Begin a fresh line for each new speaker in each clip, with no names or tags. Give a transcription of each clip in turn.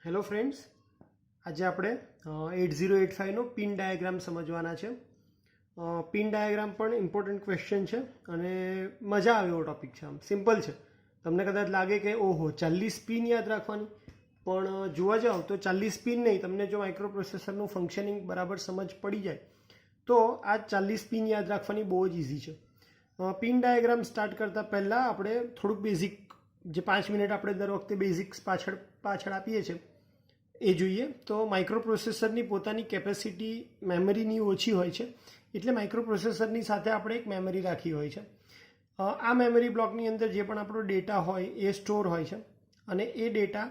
Hello friends, આજે આપણે 8085નો pin diagram સમજવાના છે. પિન ડાયાગ્રામ પણ ઇમ્પોર્ટન્ટ ક્વેશ્ચન છે અને મજા આવે એવો ટૉપિક છે. આમ સિમ્પલ છે. તમને કદાચ લાગે કે ઓહો 40 પિન યાદ રાખવાની, પણ જોવા જાઓ તો 40 પિન નહીં, તમને જો માઇક્રો પ્રોસેસરનું ફંક્શનિંગ બરાબર સમજ પડી જાય તો આ 40 પિન યાદ રાખવાની બહુ જ ઇઝી છે. પિન ડાયાગ્રામ સ્ટાર્ટ કરતાં પહેલાં આપણે થોડુંક બેઝિક, જે 5 મિનિટ આપણે દર વખતે બેઝિક્સ પાછળ આપીએ છીએ એ જોઈએ. તો માઇક્રો પ્રોસેસરની પોતાની કેપેસિટી મેમરીની ઓછી હોય છે, એટલે માઇક્રો પ્રોસેસરની સાથે આપણે એક મેમરી રાખી હોય છે. આ મેમરી બ્લોકની અંદર જે પણ આપણો ડેટા હોય એ સ્ટોર હોય છે અને એ ડેટા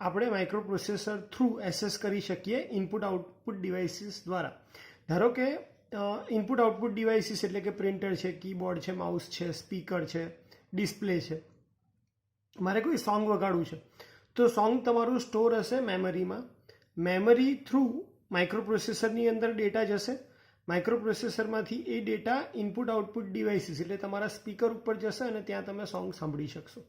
આપણે માઇક્રો પ્રોસેસર થ્રુ એક્સેસ કરી શકીએ ઇનપુટ આઉટપુટ ડિવાઇસીસ દ્વારા. ધારો કે ઇનપુટ આઉટપુટ ડિવાઇસીસ એટલે કે પ્રિન્ટર છે, કીબોર્ડ છે, માઉસ છે, સ્પીકર છે, ડિસ્પ્લે છે. મારે કોઈ સોંગ વગાડવું છે તો સોંગ તમારું સ્ટોર હશે મેમરીમાં. મેમરી થ્રુ માઇક્રો પ્રોસેસરની અંદર ડેટા જશે. માઇક્રો પ્રોસેસરમાંથી એ ડેટા ઇનપુટ આઉટપુટ ડિવાઇસીસ એટલે તમારા સ્પીકર ઉપર જશે અને ત્યાં તમે સોંગ સાંભળી શકશો.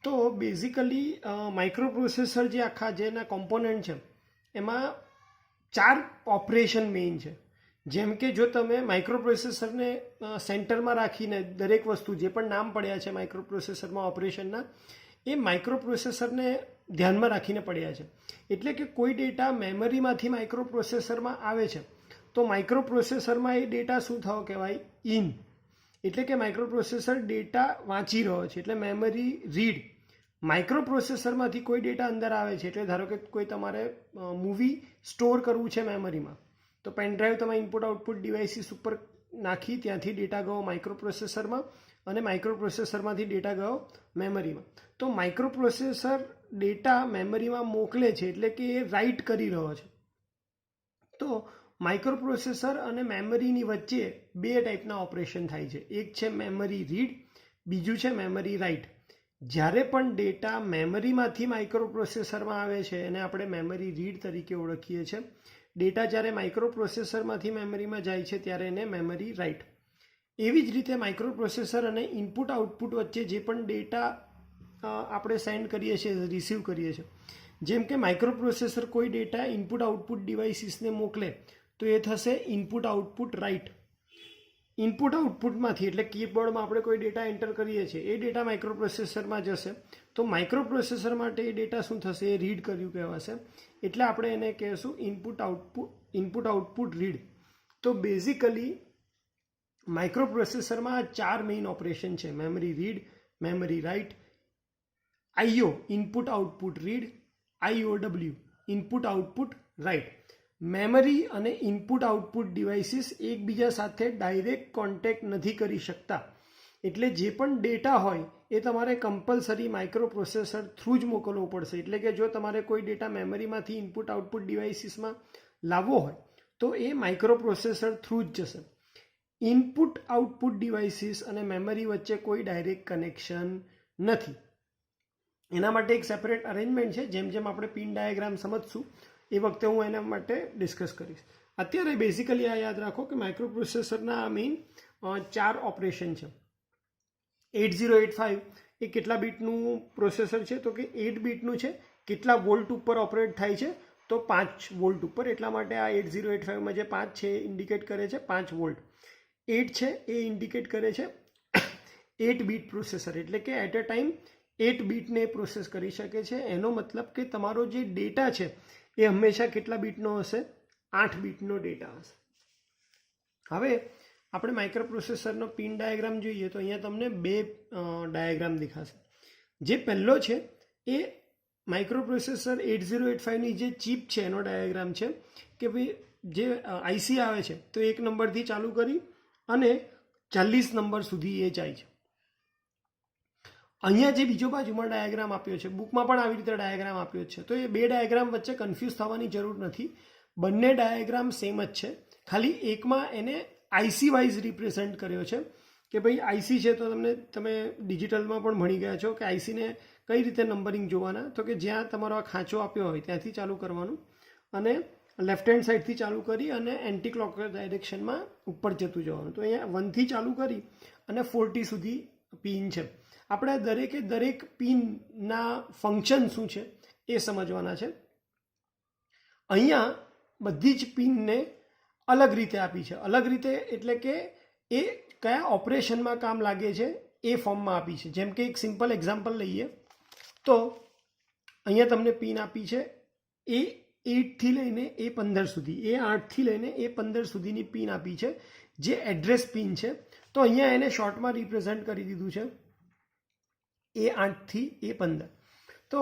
તો બેઝિકલી માઇક્રો પ્રોસેસર જે આખા જેના કોમ્પોનન્ટ છે એમાં 4 ઓપરેશન મેઇન છે. જેમ કે જો તમે માઇક્રો પ્રોસેસરને સેન્ટરમાં રાખીને દરેક વસ્તુ જે પણ નામ પડ્યા છે માઇક્રો પ્રોસેસરમાં ઓપરેશનના, એ માઇક્રો પ્રોસેસરને ધ્યાનમાં રાખીને પડ્યા છે. એટલે કે કોઈ ડેટા મેમરીમાંથી માઇક્રો પ્રોસેસરમાં આવે છે તો માઇક્રો પ્રોસેસરમાં એ ડેટા શું થવો કહેવાય? ઇન. એટલે કે માઇક્રો પ્રોસેસર ડેટા વાંચી રહ્યો છે, એટલે મેમરી રીડ. માઇક્રો પ્રોસેસરમાંથી કોઈ ડેટા અંદર આવે છે, એટલે ધારો કે કોઈ તમારે મૂવી સ્ટોર કરવું છે મેમરીમાં, તો પેનડ્રાઈવ તમે ઇનપુટ આઉટપુટ ડિવાઇસીસ ઉપર નાખી ત્યાંથી ડેટા ગયો માઇક્રો પ્રોસેસરમાં અને માઇક્રો પ્રોસેસરમાંથી ડેટા ગયો મેમરીમાં. તો માઇક્રો પ્રોસેસર ડેટા મેમરીમાં મોકલે છે એટલે કે એ રાઇટ કરી રહ્યો છે. તો માઇક્રો પ્રોસેસર અને મેમરીની વચ્ચે 2 ટાઈપના ઓપરેશન થાય છે. એક છે મેમરી રીડ, બીજું છે મેમરી રાઇટ. જ્યારે પણ ડેટા મેમરીમાંથી માઇક્રો પ્રોસેસરમાં આવે છે એને આપણે મેમરી રીડ તરીકે ઓળખીએ છીએ. ડેટા જ્યારે માઇક્રો પ્રોસેસરમાંથી મેમરીમાં જાય છે ત્યારે એને મેમરી રાઇટ. એવી જ રીતે માઇક્રો પ્રોસેસર અને ઇનપુટ આઉટપુટ વચ્ચે જે પણ ડેટા આપણે સેન્ડ કરીએ છીએ, રિસીવ કરીએ છીએ, જેમ કે માઇક્રો પ્રોસેસર કોઈ ડેટા ઇનપુટ આઉટપુટ ડિવાઇસીસને મોકલે તો એ થશે ઇનપુટ આઉટપુટ રાઇટ. ઇનપુટ આઉટપુટમાંથી એટલે કીબોર્ડમાં આપણે કોઈ ડેટા એન્ટર કરીએ છીએ એ ડેટા માઇક્રો પ્રોસેસરમાં જશે, તો માઇક્રો પ્રોસેસર માટે એ ડેટા શું થશે? એ રીડ કર્યું કહેવાશે. એટલે આપણે એને કહેશું ઇનપુટ આઉટપુટ રીડ. તો બેઝિકલી માઇક્રો પ્રોસેસરમાં 4 મેઇન ઓપરેશન છે: memory read, memory write, IO input output read, IOW input output write. Memory અને ઇનપુટ આઉટપુટ ડિવાઇસીસ એકબીજા સાથે ડાયરેક્ટ કોન્ટેક્ટ નથી કરી શકતા, એટલે જે પણ ડેટા હોય એ તમારે કમ્પલસરી માઇક્રો પ્રોસેસર થ્રુ જ મોકલવો પડશે. એટલે કે જો તમારે કોઈ ડેટા મેમરીમાંથી ઇનપુટ આઉટપુટ ડિવાઇસીસમાં લાવવો હોય તો એ માઇક્રો પ્રોસેસર થ્રુ જ જશે. ઇનપુટ આઉટપુટ ડિવાઇસીસ અને મેમરી વચ્ચે કોઈ ડાયરેક્ટ કનેક્શન નથી. એના માટે એક સેપરેટ અરેન્જમેન્ટ છે. જેમ જેમ આપણે પિન ડાયાગ્રામ સમજશું એ વખતે હું એના માટે ડિસ્કસ કરીશ. અત્યારે બેઝિકલી આ યાદ રાખો કે માઇક્રો પ્રોસેસરના આ મેઇન 4 ઓપરેશન છે. 8085 એ કેટલા બીટનું પ્રોસેસર છે? તો કે 8 બીટનું છે. કેટલા વોલ્ટ ઉપર ઓપરેટ થાય છે? તો 5 વોલ્ટ ઉપર. એટલા માટે આ 8085માં જે 5 છે એ ઇન્ડિકેટ કરે છે 5 વોલ્ટ. 8 છે એ ઇન્ડિકેટ કરે છે 8 બીટ પ્રોસેસર, એટલે કે એટ અ ટાઈમ 8 બીટને પ્રોસેસ કરી શકે છે. એનો મતલબ કે તમારો જે ડેટા છે એ હંમેશા કેટલા બીટનો હશે? 8 બીટનો ડેટા હશે. હવે આપણે માઇક્રો પ્રોસેસરનો પિન ડાયાગ્રામ જોઈએ તો અહીંયા તમને 2 ડાયાગ્રામ દેખાશે. જે પહેલો છે એ માઇક્રો પ્રોસેસર 8085ની જે ચિપ છે એનો ડાયાગ્રામ છે કે ભાઈ જે IC આવે છે તો 1 નંબરથી ચાલુ કરી અને 40 નંબર સુધી એ જાય છે. અહીંયા જે બીજો બાજુમાં ડાયાગ્રામ આપ્યો છે, બુકમાં પણ આવી રીતે ડાયાગ્રામ આપ્યો છે, તો એ 2 ડાયાગ્રામ વચ્ચે કન્ફ્યુઝ થવાની જરૂર નથી. બંને ડાયાગ્રામ સેમ જ છે, ખાલી એકમાં એને IC વાઇઝ રિપ્રેઝેન્ટ કર્યો છે કે ભાઈ IC છે તો તમે ડિજિટલમાં પણ ભણી ગયા છો કે ICને કઈ રીતે નંબરિંગ જોવાના. તો કે જ્યાં તમારો આ ખાંચો આપ્યો હોય ત્યાંથી ચાલુ કરવાનું અને લેફ્ટ હેન્ડ સાઈડથી ચાલુ કરી અને એન્ટી ક્લોકવાઇઝ ડાયરેક્શનમાં ઉપર જતું જવાનું. તો અહીંયા 1થી ચાલુ કરી અને 40 સુધી પિન છે. આપણે દરેકે દરેક પિનના ફંક્શન શું છે એ સમજવાના છે. અહીંયા બધી જ પિનને અલગ રીતે આપી છે. અલગ રીતે એટલે કે એ કયા ઓપરેશનમાં કામ લાગે છે એ ફોર્મમાં આપી છે. જેમ કે એક સિમ્પલ એક્ઝામ્પલ લઈએ તો અહીંયા તમને પિન આપી છે A8 થી લઈને A15 સુધી, A8 થી લઈને A15 સુધીની પિન આપી છે જે એડ્રેસ પિન છે. તો અહીંયા એને શોર્ટમાં રિપ્રેઝન્ટ કરી દીધું છે A8 થી A15. તો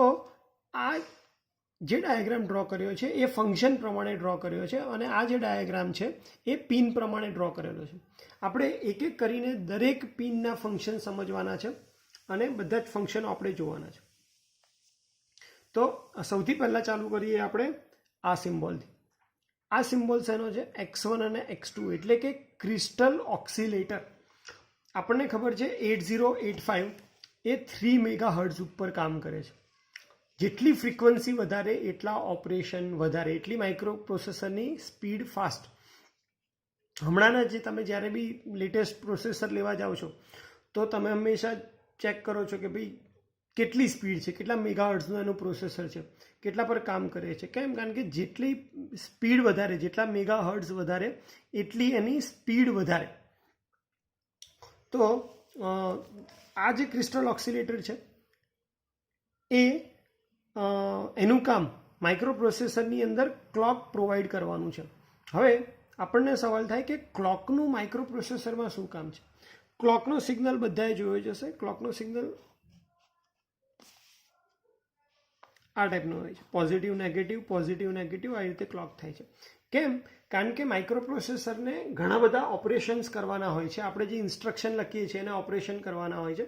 આ જે ડાયાગ્રામ ડ્રો કર્યો છે એ ફંક્શન પ્રમાણે ડ્રો કર્યો છે અને આ જે ડાયાગ્રામ છે એ પિન પ્રમાણે ડ્રો કરેલો છે. આપણે એક એક કરીને દરેક પિનના ફંક્શન સમજવાના છે અને બધા જ ફંક્શનો આપણે જોવાના છે. તો સૌથી પહેલાં ચાલુ કરીએ આપણે આ સિમ્બોલથી. આ સિમ્બોલ શેનો છે? x1 અને x2 એટલે કે ક્રિસ્ટલ ઓક્સિલેટર. આપણને ખબર છે 8085 એ 3 મેગાહર્ટ્ઝ ઉપર કામ કરે છે. જેટલી ફ્રીક્વન્સી વધારે એટલા ઓપરેશન વધારે, એટલી માઇક્રો પ્રોસેસરની સ્પીડ ફાસ્ટ. હમણાંના જે તમે જ્યારે બી લેટેસ્ટ પ્રોસેસર લેવા જાઓ છો તો તમે હંમેશા ચેક કરો છો કે ભાઈ કેટલી સ્પીડ છે, કેટલા મેગાહર્ટ્ઝનું એનું પ્રોસેસર છે, કેટલા પર કામ કરે છે. કેમ? કારણ કે જેટલી સ્પીડ વધારે, જેટલા મેગાહર્ટ્ઝ વધારે એટલી એની સ્પીડ વધારે. તો આ જે ક્રિસ્ટલ ઓક્સિલેટર છે એ એનું કામ માઇક્રો પ્રોસેસરની અંદર ક્લોક પ્રોવાઈડ કરવાનું છે. હવે આપણને સવાલ થાય કે ક્લોકનું માઇક્રો પ્રોસેસરમાં શું કામ છે? ક્લોકનો સિગ્નલ બધાએ જોયો જ હશે. ક્લોકનો સિગ્નલ આ ટાઈપનો હોય છે, પોઝિટિવ નેગેટિવ આ રીતે ક્લોક થાય છે. કેમ? કારણ કે માઇક્રો પ્રોસેસરને ઘણા બધા ઓપરેશન્સ કરવાના હોય છે. આપણે જે ઇન્સ્ટ્રક્શન લખીએ છીએ એને ઓપરેશન કરવાના હોય છે.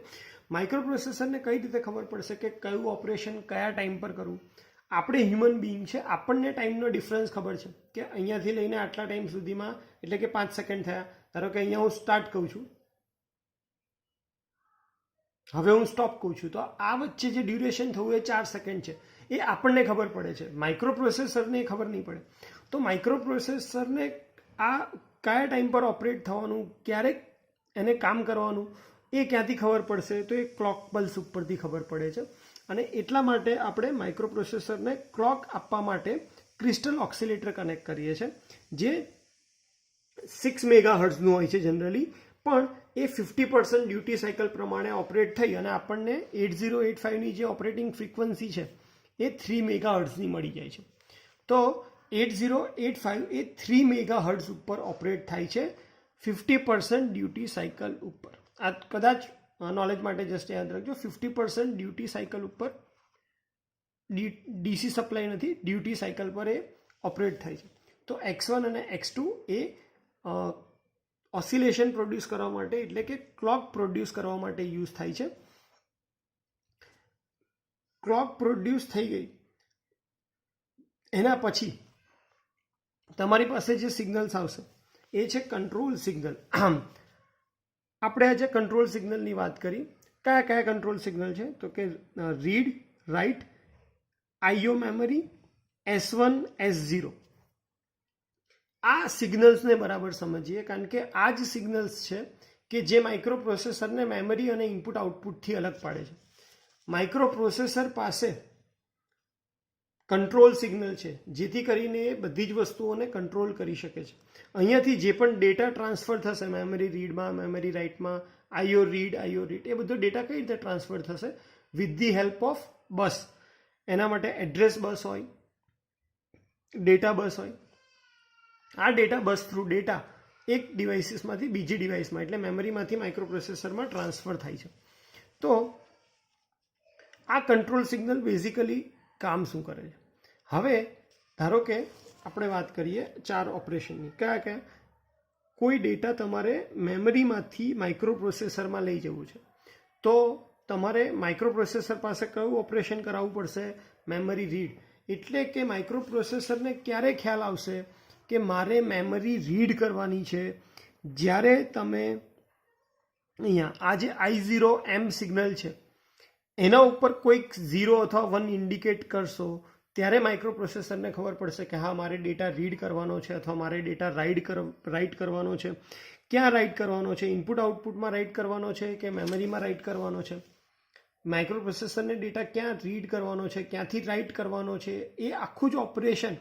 માઇક્રો પ્રોસેસરને કઈ રીતે ખબર પડશે કે કયું ઓપરેશન કયા ટાઈમ પર કરવું? આપણે હ્યુમન બીઈંગ છે, આપણને ટાઈમનો ડિફરન્સ ખબર છે કે અહીંયાથી લઈને આટલા ટાઈમ સુધીમાં એટલે કે 5 સેકન્ડ થયા. ધારો કે અહીંયા હું સ્ટાર્ટ કહું છું, હવે હું સ્ટોપ કહું છું, તો આ વચ્ચે જે ડ્યુરેશન થવું એ 4 સેકન્ડ છે. એ આપણને ખબર પડે છે, માઇક્રો પ્રોસેસરને ખબર નહીં પડે. તો માઇક્રો પ્રોસેસરને આ કયા ટાઈમ પર ઓપરેટ થવાનું, ક્યારે એને કામ કરવાનું એ ક્યાંથી ખબર પડશે? તો એ ક્લોક પલ્સ ઉપરથી ખબર પડે છે. અને એટલા માટે આપણે માઇક્રો પ્રોસેસરને ક્લોક આપવા માટે ક્રિસ્ટલ ઓક્સિલેટર કનેક્ટ કરીએ છીએ જે 6 મેગાહર્ટ્ઝનું હોય છે જનરલી, પણ એ 50% ડ્યુટી સાયકલ પ્રમાણે ઓપરેટ થઈ અને આપણને 8085ની જે ઓપરેટિંગ ફ્રીક્વન્સી છે એ 3 મેગાહર્ટ્ઝની મળી જાય છે. તો 8085 એ 3 મેગાહર્ટ્ઝ ઉપર ઓપરેટ થાય છે 50% ડ્યુટી સાયકલ ઉપર. આ કદાચ નોલેજ માટે જસ્ટ યાદ રાખજો, 50% ડ્યુટી સાયકલ ઉપર, ડીસી સપ્લાય નથી, ડ્યુટી સાયકલ પર એ ઓપરેટ થાય છે. તો x1 અને x2 એ ઓસિલેશન પ્રોડ્યુસ કરવા માટે એટલે કે ક્લોક પ્રોડ્યુસ કરવા માટે યુઝ થાય છે. ક્લોક પ્રોડ્યુસ થઈ ગઈ એના પછી તમારી પાસે જે સિગ્નલ્સ આવશે એ છે કંટ્રોલ સિગ્નલ. આપણે આજે કંટ્રોલ સિગ્નલની વાત કરી. કયા કયા કંટ્રોલ સિગ્નલ છે? તો કે read, right, IO memory, S1, S0. આ સિગ્નલ્સને બરાબર સમજીએ કારણ કે આ જ સિગ્નલ્સ છે કે જે માઇક્રો પ્રોસેસરને મેમરી અને ઇનપુટ આઉટપુટથી અલગ પાડે છે. માઇક્રો પ્રોસેસર પાસે કંટ્રોલ સિગ્નલ છે જેથી કરીને એ બધી જ વસ્તુઓને કંટ્રોલ કરી શકે છે. અહીંયાથી જે પણ ડેટા ટ્રાન્સફર થશે મેમરી રીડમાં, મેમરી રાઇટમાં, આઈઓ રીડ, એ બધો ડેટા કઈ રીતે ટ્રાન્સફર થશે? વિથ ધી હેલ્પ ઓફ બસ. એના માટે એડ્રેસ બસ હોય, ડેટા બસ હોય. આ ડેટા બસ થ્રુ ડેટા એક ડિવાઇસીસમાંથી બીજી ડિવાઇસમાં એટલે મેમરીમાંથી માઇક્રો પ્રોસેસરમાં ટ્રાન્સફર થાય છે. તો આ કંટ્રોલ સિગ્નલ બેઝિકલી કામ શું કરે છે? હવે ધારો કે આપણે વાત કરીએ 4 ઓપરેશનની. કયા કયા? કોઈ ડેટા તમારે મેમરીમાંથી માઇક્રો પ્રોસેસરમાં લઈ જવું છે તો તમારે માઇક્રો પ્રોસેસર પાસે કયું ઓપરેશન કરાવવું પડશે? Memory read. એટલે કે માઇક્રો પ્રોસેસરને ક્યારે ખ્યાલ આવશે કે મારે મેમરી રીડ કરવાની છે? જ્યારે તમે અહીંયા આ જે I0M સિગ્નલ છે એના ઉપર કોઈક 0 અથવા 1 ઇન્ડિકેટ કરશો ત્યારે માઇક્રો પ્રોસેસરને ખબર પડશે કે હા મારે ડેટા રીડ કરવાનો છે અથવા મારે ડેટા રાઇટ કરવાનો છે. ક્યાં રાઇટ કરવાનો છે? ઇનપુટ આઉટપુટમાં રાઇટ કરવાનો છે કે મેમરીમાં રાઇટ કરવાનો છે? માઇક્રો પ્રોસેસરને ડેટા ક્યાં રીડ કરવાનો છે, ક્યાંથી રાઇટ કરવાનો છે, એ આખું જ ઓપરેશન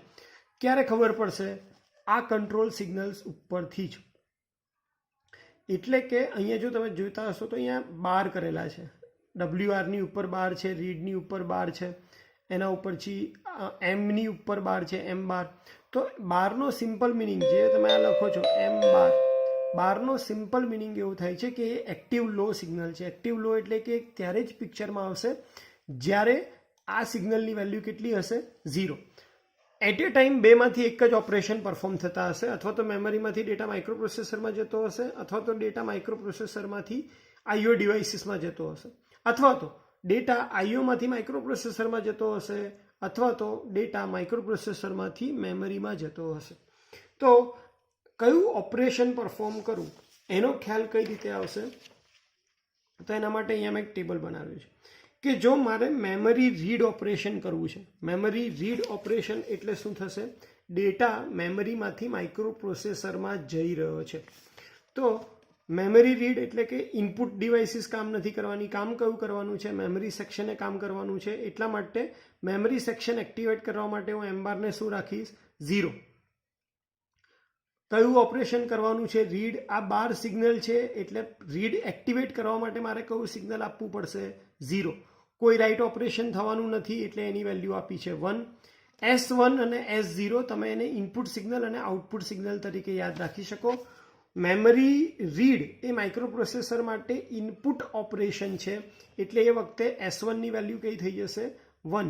ક્યારે ખબર પડશે? આ કંટ્રોલ સિગ્નલ્સ ઉપરથી જ. એટલે કે અહીંયા જો તમે જોતા હશો તો અહીંયા બાર કરેલા છે, WRની ઉપર બાર છે, રીડની ઉપર બાર છે, એના ઉપરથી એમની ઉપર બાર છે, M બાર. તો બારનો સિમ્પલ મિનિંગ જે તમે આ લખો છો M બાર, બારનો સિમ્પલ મિનિંગ એવું થાય છે કે એ એક્ટિવ લો સિગ્નલ છે. એક્ટિવ લો એટલે કે ત્યારે જ પિક્ચરમાં આવશે જ્યારે આ સિગ્નલની વેલ્યુ કેટલી હશે? 0. એટ એ ટાઈમ બેમાંથી એક જ ઓપરેશન પરફોર્મ થતા હશે, અથવા તો મેમરીમાંથી ડેટા માઇક્રોપ્રોસેસરમાં જતો હશે, અથવા તો ડેટા માઇક્રોપ્રોસેસરમાંથી IO ડિવાઇસીસમાં જતો હશે, અથવા તો ડેટા IOમાંથી માઇક્રોપ્રોસેસરમાં જતો હશે, અથવા તો ડેટા માઇક્રોપ્રોસેસરમાંથી મેમરીમાં જતો હશે. તો કયું ઓપરેશન પરફોર્મ કરવું એનો ખ્યાલ કઈ રીતે આવશે? તો એના માટે અહીંયા મેં એક ટેબલ બનાવ્યું છે કે જો મારે મેમરી રીડ ઓપરેશન કરવું છે, મેમરી રીડ ઓપરેશન એટલે શું થશે? ડેટા મેમરીમાંથી માઇક્રોપ્રોસેસરમાં જઈ રહ્યો છે. તો મેમરી રીડ એટલે કે ઇનપુટ ડિવાઇસીસ કામ નથી કરવાની, કામ કયું કરવાનું છે? મેમરી સેક્શને કામ કરવાનું છે. એટલા માટે મેમરી સેક્શન એક્ટિવેટ કરવા માટે હું M બારને શું રાખીશ? 0. કયું ઓપરેશન કરવાનું છે? રીડ. આ બાર સિગ્નલ છે એટલે રીડ એક્ટિવેટ કરવા માટે મારે કયું સિગ્નલ આપવું પડશે? 0. કોઈ રાઇટ ઓપરેશન થવાનું નથી એટલે એની વેલ્યુ આપી છે 1. S1 અને S0 તમે એને ઇનપુટ સિગ્નલ અને આઉટપુટ સિગ્નલ તરીકે યાદ રાખી શકો. મેમરી રીડ એ માઇક્રોપ્રોસેસર માટે ઇનપુટ ઓપરેશન છે એટલે એ વખતે S1ની વેલ્યુ કઈ થઈ જશે? 1.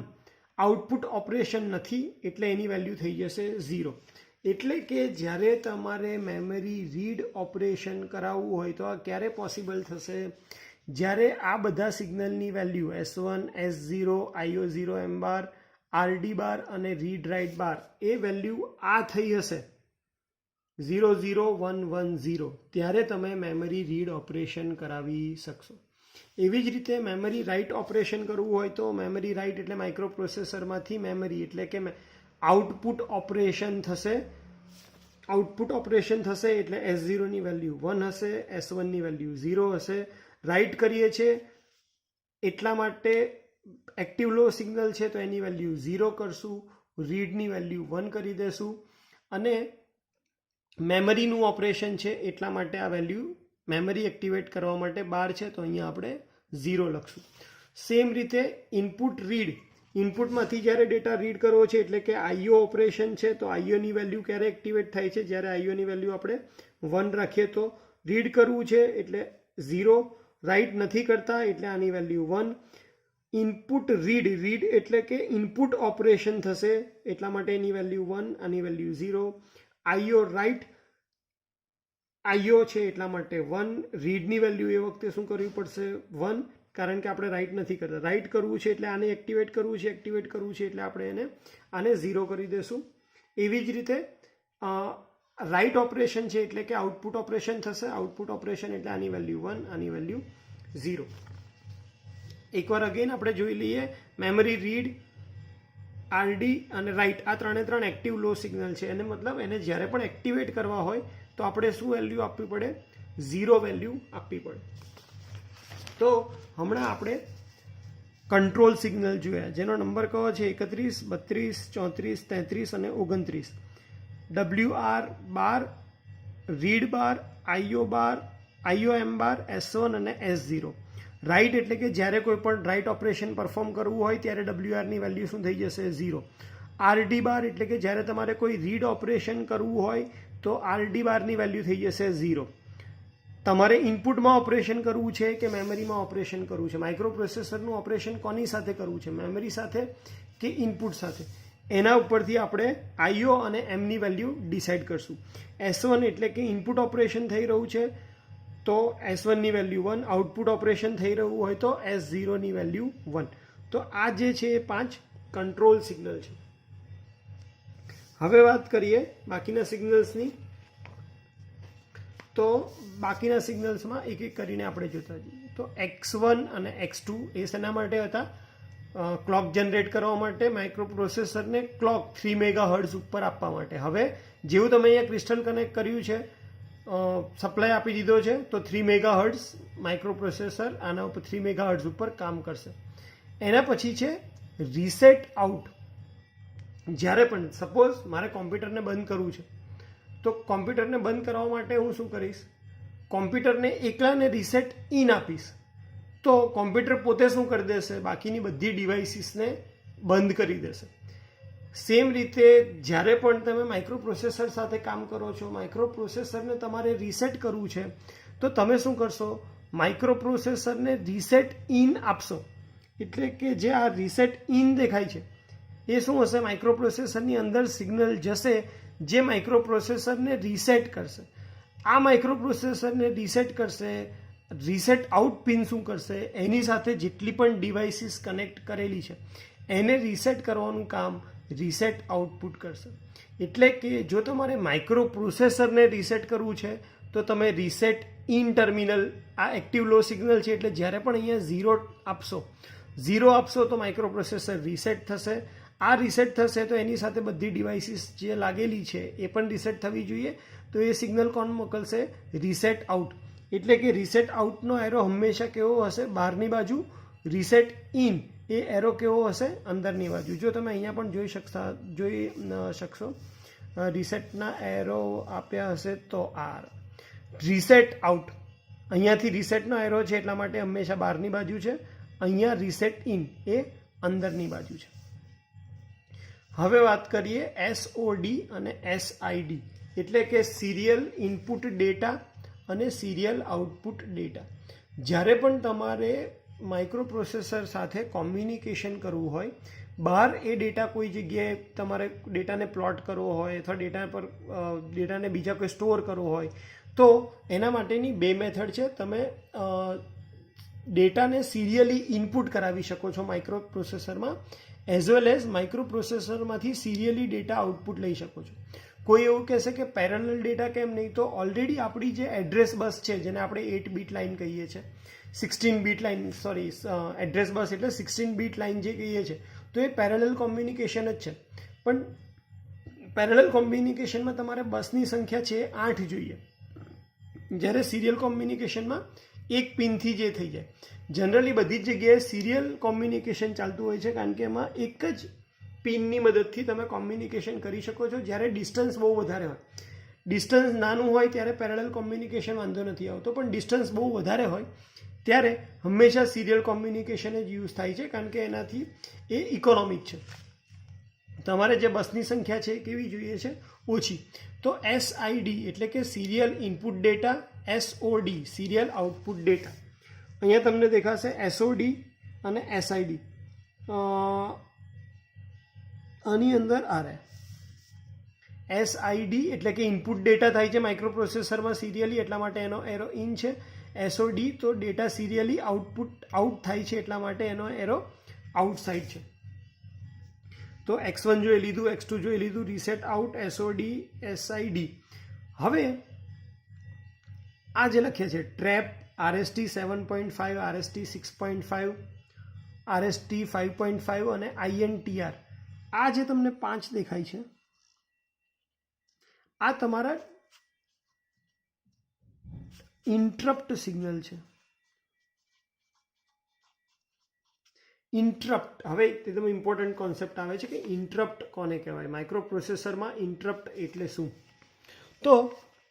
આઉટપુટ ઓપરેશન નથી એટલે એની વેલ્યુ થઈ જશે 0. એટલે કે જ્યારે તમારે મેમરી રીડ ઓપરેશન કરાવવું હોય તો આ ક્યારે પોસિબલ થશે? જ્યારે આ બધા સિગ્નલની value S1, S0, IO0, M બાર, RD બાર અને રીડ રાઇટ બાર એ વેલ્યુ આ થઈ હશે 0, 0, 1, 1, 0, ત્યારે તમે મેમરી રીડ ઓપરેશન કરાવી શકશો. એવી જ રીતે મેમરી રાઇટ ઓપરેશન કરવું હોય તો મેમરી રાઇટ એટલે માઇક્રોપ્રોસેસરમાંથી મેમરી એટલે કે આઉટપુટ ઓપરેશન થશે. આઉટપુટ ઓપરેશન થશે એટલે S0ની વેલ્યુ 1 હશે, S1ની વેલ્યુ 0 હશે. રાઇટ કરીએ છીએ એટલા માટે એક્ટિવ લો સિગ્નલ છે તો એની વેલ્યુ 0 કરશું, રીડની વેલ્યુ 1 કરી દેશું, અને મેમરીનું ઓપરેશન છે એટલા માટે આ વેલ્યુ મેમરી એક્ટિવેટ કરવા માટે બાર છે તો અહીંયા આપણે 0 લખશું. સેમ રીતે ઇનપુટ રીડ, ઇનપુટમાંથી જ્યારે ડેટા રીડ કરવો છે એટલે કે IO ઓપરેશન છે તો IOની વેલ્યુ ક્યારે એક્ટિવેટ થાય છે? જ્યારે IOની વેલ્યુ આપણે 1 રાખીએ તો. રીડ કરવું છે એટલે 0, રાઇટ નથી કરતા એટલે આની વેલ્યુ 1. ઇનપુટ રીડ, રીડ એટલે કે ઇનપુટ ઓપરેશન થશે એટલા માટે એની વેલ્યુ 1, આની વેલ્યુ 0. IO રાઇટ, IO છે એટલા માટે 1, રીડની વેલ્યુ એ વખતે શું કરવી પડશે? 1, કારણ કે આપણે રાઇટ નથી કરતા. રાઇટ કરવું છે એટલે આને એક્ટિવેટ કરવું છે, એક્ટિવેટ કરવું છે એટલે આપણે એને આને 0 કરી દેશું. એવી જ રીતે રાઇટ ઓપરેશન છે એટલે કે આઉટપુટ ઓપરેશન થશે, આઉટપુટ ઓપરેશન એટલે આની વેલ્યુ 1, આની વેલ્યુ 0. એકવાર અગેન આપણે જોઈ લઈએ મેમરી રીડ, RD અને રાઇટ આ ત્રણે એક્ટિવ લો સિગ્નલ છે અને મતલબ એને જ્યારે પણ એક્ટિવેટ કરવા હોય તો આપણે શું વેલ્યુ આપવી પડે? 0 વેલ્યુ આપવી પડે. તો હમણાં આપણે કંટ્રોલ સિગ્નલ જોયા જેનો નંબર કયો છે? 31, 32, 34, 33 અને 29. WR બાર, રીડ બાર, IO બાર, IOM બાર, S1 અને S0. રાઇટ એટલે કે જ્યારે કોઈ પણ રાઇટ ઓપરેશન પરફોર્મ કરવું હોય ત્યારે WRની વેલ્યુ શું થઈ જશે? 0. RD બાર એટલે કે જ્યારે તમારે કોઈ રીડ ઓપરેશન કરવું હોય તો RD બારની વેલ્યુ થઈ જશે 0. તમારે ઇનપુટમાં ઓપરેશન કરવું છે કે મેમરીમાં ઓપરેશન કરવું છે? માઇક્રોપ્રોસેસરનું ઓપરેશન કોની સાથે કરવું છે? મેમરી સાથે કે ઇનપુટ સાથે? એના ઉપરથી આપણે IO અને Mની વેલ્યુ ડિસાઇડ કરશું. S1 એટલે કે ઇનપુટ ઓપરેશન થઈ રહ્યું છે તો S1ની વેલ્યુ 1, આઉટપુટ ઓપરેશન થઈ રહ્યું હોય તો S0ની વેલ્યુ 1. તો આ જે છે એ 5 કંટ્રોલ સિગ્નલ છે. હવે વાત કરીએ બાકીના સિગ્નલ્સની. તો બાકીના સિગ્નલ્સમાં એક એક કરીને આપણે જોતા જઈએ. તો X1 અને X2 એ શેના માટે હતા? ક્લોક જનરેટ કરવા માટે, માઇક્રોપ્રોસેસરને ક્લોક 3 મેગાહર્ટ્ઝ ઉપર આપવા માટે. હવે જેવું તમે અહીંયા ક્રિસ્ટલ કનેક્ટ કર્યું છે સપ્લાય આપી દીધો છે, તો 3 મેગાહર્ટ્ઝ માઇક્રો પ્રોસેસર આના ઉપર 3 મેગાહર્ટ્ઝ ઉપર કામ કરશે. એના પછી છે રીસેટ આઉટ. જ્યારે પણ સપોઝ મારે કોમ્પ્યુટરને બંધ કરવું છે, તો કોમ્પ્યુટરને બંધ કરવા માટે હું શું કરીશ, કોમ્પ્યુટરને એકલાને રીસેટ ઇન આપીશ, તો કોમ્પ્યુટર પોતે શું કરી દેશે, બાકીની બધી ડિવાઇસીસને બંધ કરી દેશે. સેમ રીતે જ્યારે પણ તમે માઇક્રો પ્રોસેસર સાથે કામ કરો છો, માઇક્રો પ્રોસેસરને તમારે રીસેટ કરવું છે, તો તમે શું કરશો, માઇક્રો પ્રોસેસરને રીસેટ ઇન આપશો. એટલે કે જે આ રીસેટ ઇન દેખાય છે એ શું હશે, માઇક્રો પ્રોસેસરની અંદર સિગ્નલ જશે જે માઇક્રો પ્રોસેસરને રીસેટ કરશે. આ માઇક્રો પ્રોસેસરને રીસેટ કરશે. રીસેટ આઉટ પિન શું કરશે, એની સાથે જેટલી પણ ડિવાઇસીસ કનેક્ટ કરેલી છે એને રીસેટ કરવાનું કામ રીસેટ આઉટપુટ કરશે. એટલે કે જો તમારે માઇક્રો પ્રોસેસરને રીસેટ કરવું છે તો તમે રીસેટ ઇન ટર્મિનલ, આ એક્ટિવ લો સિગ્નલ છે એટલે જ્યારે પણ અહીંયા ઝીરો આપશો તો માઇક્રો પ્રોસેસર રીસેટ થશે. આ રીસેટ થશે તો એની સાથે બધી ડિવાઇસીસ જે લાગેલી છે એ પણ રીસેટ થવી જોઈએ. તો એ સિગ્નલ કોણ મોકલશે, રીસેટ આઉટ. એટલે કે રીસેટ આઉટનો એરો હંમેશા કેવો હશે, બહારની બાજુ. રીસેટ ઇન એ એરો કેવો હશે, અંદરની બાજુ. જો તમે અહીંયા પણ જોઈ શકશો રીસેટના એરો આપ્યા હશે તો આ રીસેટ આઉટ, અહીંયાથી રીસેટનો એરો છે એટલા માટે હંમેશા બહારની બાજુ છે. અહીંયા રીસેટ ઇન એ અંદરની બાજુ છે. હવે વાત કરીએ એસઓડી અને એસઆઈડી, એટલે કે સિરિયલ ઇનપુટ ડેટા અને સિરિયલ આઉટપુટ ડેટા. જ્યારે પણ તમારે માઇક્રો પ્રોસેસર સાથે કોમ્યુનિકેશન કરવું હોય, બહાર એ ડેટા કોઈ જગ્યાએ તમારે ડેટાને પ્લોટ કરવો હોય અથવા ડેટાને બીજા કોઈ સ્ટોર કરવો હોય, તો એના માટેની બે મેથડ છે. તમે ડેટાને સિરિયલી ઇનપુટ કરાવી શકો છો માઇક્રો પ્રોસેસરમાં, એઝ વેલ એઝ માઇક્રો પ્રોસેસરમાંથી સિરિયલી ડેટા આઉટપુટ લઈ શકો છો. કોઈ એવું કહેશે કે પેરેલલ ડેટા કેમ નહીં, તો ઓલરેડી આપણી જે એડ્રેસ બસ છે જેને આપણે 8 બીટ લાઇન કહીએ છીએ, 16 bit line, sorry address bus એટલે 16 બીટ લાઇન જે કહીએ છીએ, તો એ પેરેલલ કોમ્યુનિકેશન જ છે. પણ પેરેલલ કોમ્યુનિકેશનમાં તમારે બસની સંખ્યા છે 8 જોઈએ, જ્યારે સિરિયલ કોમ્યુનિકેશનમાં એક પિનથી જે થઈ જાય. જનરલી બધી જ જગ્યાએ સિરિયલ કોમ્યુનિકેશન ચાલતું હોય છે, કારણ કે એમાં એક જ પિનની મદદથી તમે કોમ્યુનિકેશન કરી શકો છો. જ્યારે ડિસ્ટન્સ બહુ વધારે હોય, ડિસ્ટન્સ નાનું હોય ત્યારે પેરેલલ કોમ્યુનિકેશન વાંધો નથી આવતો, પણ ડિસ્ટન્સ બહુ વધારે હોય ત્યારે હંમેશા સિરિયલ કોમ્યુનિકેશન જ યુઝ થાય છે, કારણ કે એનાથી એ ઇકોનોમિક છે. તમારે જે બસની સંખ્યા છે એ કેવી જોઈએ છે, ઓછી. તો એસઆઈડી એટલે કે serial input data, SOD serial output data. અહીંયા તમને દેખાશે એસઓડી અને એસઆઈડી. આની અંદર આ રહે એસઆઈડી એટલે કે ઇનપુટ ડેટા થાય છે માઇક્રો પ્રોસેસરમાં સિરિયલી, એટલા માટે એનો એરો ઇન છે. એસઓડી તો ડેટા સિરિયલી આઉટ થાય છે એટલા માટે એનો એરો આઉટસાઇડ છે. તો x1 જોઈ લીધું, x2 જોઈ લીધું, રીસેટ આઉટ, એસઓડી, એસઆઈડી. હવે આ જે લખ્યા છે ટ્રેપ, RST 7.5, RST 6.5, RST 5.5 અને INTR, આ જે તમને 5 દેખાય છે આ તમારા ઇન્ટરપ્ટ સિગ્નલ છે. ઇન્ટરપ્ટ, હવે એકદમ ઇમ્પોર્ટન્ટ કોન્સેપ્ટ આવે છે કે ઇન્ટરપ્ટ કોને કહેવાય. માઇક્રો પ્રોસેસરમાં ઇન્ટરપ્ટ એટલે શું? તો